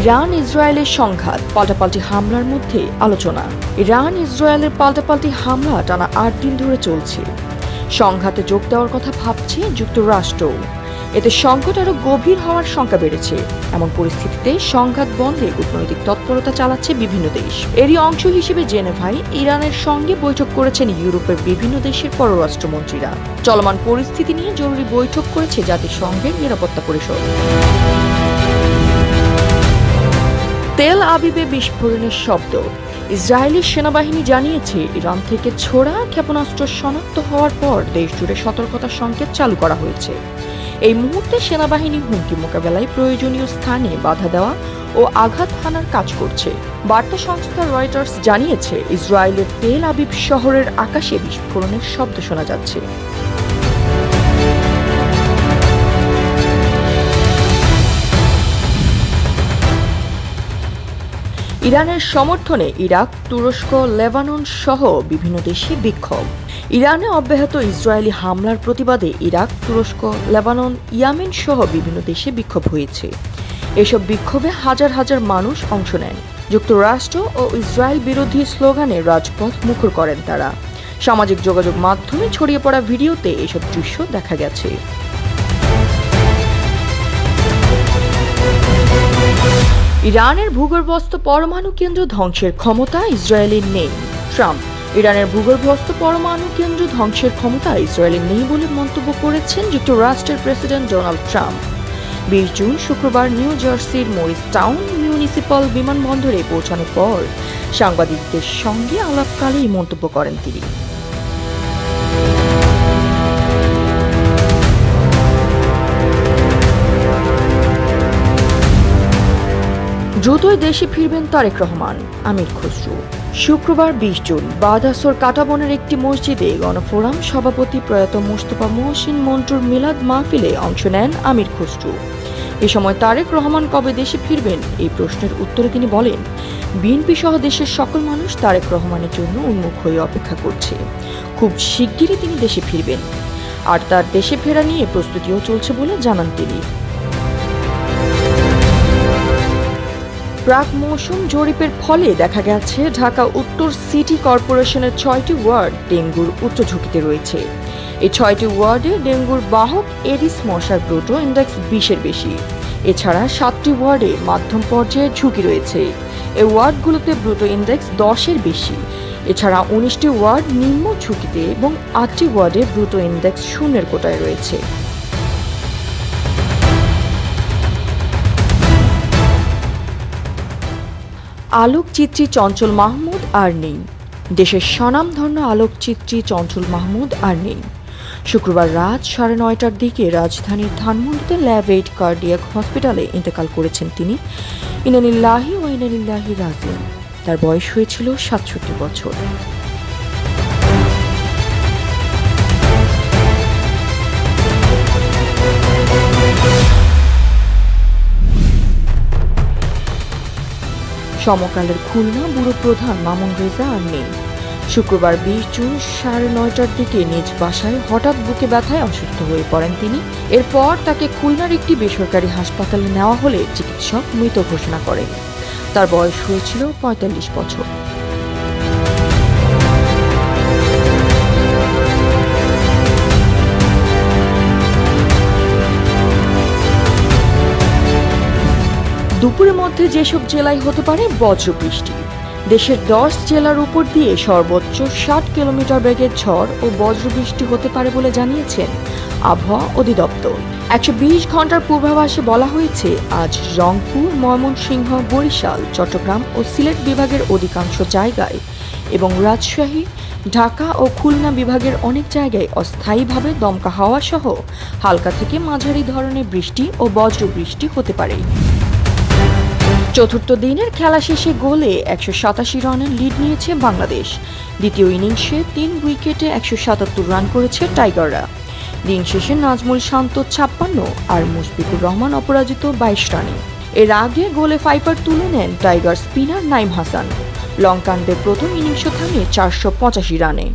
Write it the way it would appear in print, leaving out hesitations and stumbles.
Iran ইসরায়েলের সংঘাত, পাল্টাপাল্টি হামলার মধ্যে আলোচনা। ইরান ইসরায়েলের পাল্টাপাল্টি হামলা টানা ৮ দিন ধরে চলছে। সংঘাতে যোগ দেওয়ার কথা ভাবছে যুক্তরাষ্ট্র। এতে সংকট আরও গভীর হওয়ার শঙ্কা বেড়েছে। এমন পরিস্থিতিতে সংঘাত বন্ধে কূটনৈতিক তৎপরতা চালাচ্ছে বিভিন্ন দেশ। এরই অংশ হিসেবে জেনেভায় ইরানের সঙ্গে বৈঠক করেছেন ইউরোপের বিভিন্ন দেশের পররাষ্ট্রমন্ত্রীরা। চলমান পরিস্থিতি নিয়ে জরুরি বৈঠক করেছে জাতিসংঘের নিরাপত্তা পরিষদ। তেল আবিবে বিস্ফোরণের শব্দ। ইসরায়েলি সেনাবাহিনী জানিয়েছে, ইরান থেকে ছোড়া ক্ষেপণাস্ত্র শনাক্ত হওয়ার পর দেশজুড়ে সতর্কতার সংকেত চালু করা হয়েছে। এই মুহূর্তে সেনাবাহিনী হুমকি মোকাবেলায় প্রয়োজনীয় স্থানে বাধা দেওয়া ও আঘাত হানার কাজ করছে। বার্তা সংস্থা রয়টার্স জানিয়েছে, ইসরায়েলের তেল আবিব শহরের আকাশে বিস্ফোরণের শব্দ শোনা যাচ্ছে। ইরানের সমর্থনে ইরাক, তুরস্ক, লেবানন সহ বিভিন্ন দেশে বিক্ষোভ। ইরানে অব্যাহত ইসরায়েলি হামলার প্রতিবাদে ইরাক, তুরস্ক, লেবানন, ইয়েমেন সহ বিভিন্ন দেশে বিক্ষোভ হয়েছে। এসব বিক্ষোভে হাজার হাজার মানুষ অংশ নেন। যুক্তরাষ্ট্র ও ইসরায়েল বিরোধী স্লোগানে রাজপথ মুখর করেন তারা। সামাজিক যোগাযোগ মাধ্যমে ছড়িয়ে পড়া ভিডিওতে এসব দৃশ্য দেখা গেছে। ইরানের ভূগর্ভস্থ পরমাণু কেন্দ্র ধ্বংসের ক্ষমতা ইসরায়েলের নেই। ট্রাম্প। ইরানের ভূগর্ভস্থ পরমাণু কেন্দ্র ধ্বংসের ক্ষমতা ইসরায়েলের নেই বলে মন্তব্য করেছেন যুক্তরাষ্ট্রের প্রেসিডেন্ট ডোনাল্ড ট্রাম্প। ২০ জুন শুক্রবার নিউ জার্সির মরিস টাউন মিউনিসিপাল বিমানবন্দরে পৌঁছানোর পর সাংবাদিকদের সঙ্গে আলাপকালে এই মন্তব্য করেন তিনি। দ্রুতই দেশে ফিরবেন তারেক রহমান, আমির খসরু। শুক্রবার ২০ জুন বাদাসর কাটাবনের একটি মসজিদে গণফোরাম সভাপতি প্রয়াত মোস্তফা মহসিন মন্টুর মিলাদ মাহফিলে অংশ নেন আমির খসরু। এ সময় তারেক রহমান কবে দেশে ফিরবেন এই প্রশ্নের উত্তরে তিনি বলেন, বিএনপি সহ দেশের সকল মানুষ তারেক রহমানের জন্য উন্মুখ হয়ে অপেক্ষা করছে। খুব শিগগিরই তিনি দেশে ফিরবেন, আর তার দেশে ফেরা নিয়ে প্রস্তুতিও চলছে বলে জানান তিনি। প্রাক মৌসুম জরিপের ফলে দেখা গেছে, ঢাকা উত্তর সিটি কর্পোরেশনের ৬টি ওয়ার্ড ডেঙ্গুর উচ্চ ঝুঁকিতে রয়েছে। এই ৬টি ওয়ার্ডে ডেঙ্গুর বাহক এডিস মশার ব্রুটো ইন্ডেক্স ২০-এর বেশি। এছাড়া ৭টি ওয়ার্ডে মাধ্যম পর্যায়ের ঝুঁকি রয়েছে। এই ওয়ার্ডগুলোতে ব্রুটো ইন্ডেক্স ১০-এর বেশি। এছাড়া ১৯টি ওয়ার্ড নিম্ন ঝুঁকিতে এবং ৮টি ওয়ার্ডে ব্রুটো ইন্ডেক্স ০-এর কোটায় রয়েছে। আলোকচিত্রী চঞ্চল মাহমুদ আর নেই। দেশের স্বনামধন্য আলোকচিত্রী চঞ্চল মাহমুদ আর নেই। শুক্রবার রাত ৯:৩০টার দিকে রাজধানীর ধানমন্ডিতে ল্যাব ৮ কার্ডিয়াক হসপিটালে ইন্তেকাল করেছেন তিনি। ইন্নালিল্লাহি ওয়া ইন্না ইলাইহি রাজিউন। তার বয়স হয়েছিল ৬৭ বছর। সমকালের খুলনা ব্যুরো প্রধান মামুন রেজা আর নেই। শুক্রবার ২০ জুন ৯:৩০টার দিকে নিজ বাসায় হঠাৎ বুকে ব্যথায় অসুস্থ হয়ে পড়েন তিনি। এরপর তাকে খুলনার একটি বেসরকারি হাসপাতালে নেওয়া হলে চিকিৎসক মৃত ঘোষণা করেন। তার বয়স হয়েছিল ৪৫ বছর। দুপুরের মধ্যে যেসব জেলায় হতে পারে বজ্রবৃষ্টি। দেশের ১০ জেলার উপর দিয়ে সর্বোচ্চ ৬০ কিলোমিটার বেগের ঝড় ও বজ্রবৃষ্টি হতে পারে বলে জানিয়েছেন আবহাওয়া অধিদপ্তর। ১২০ ঘন্টার পূর্বাভাসে বলা হয়েছে, আজ রংপুর, ময়মনসিংহ, বরিশাল, চট্টগ্রাম ও সিলেট বিভাগের অধিকাংশ জায়গায় এবং রাজশাহী, ঢাকা ও খুলনা বিভাগের অনেক জায়গায় অস্থায়ীভাবে দমকা হাওয়া সহ হালকা থেকে মাঝারি ধরনের বৃষ্টি ও বজ্রবৃষ্টি হতে পারে। চতুর্থ দিনের খেলা শেষে গোলে ১৮৭ রানের লিড নিয়েছে বাংলাদেশ। দ্বিতীয় ইনিংসে ৩ উইকেটে ১৭৭ রান করেছে টাইগাররা। দিন শেষে নাজমুল শান্ত ৫৬ আর মুশফিকুর রহমান অপরাজিত ২২ রানে। এর আগে গোলে ফাইফার তুলে নেন টাইগার স্পিনার নাইম হাসান। লঙ্কানদের প্রথম ইনিংসও থামে ৪৮৫ রানে।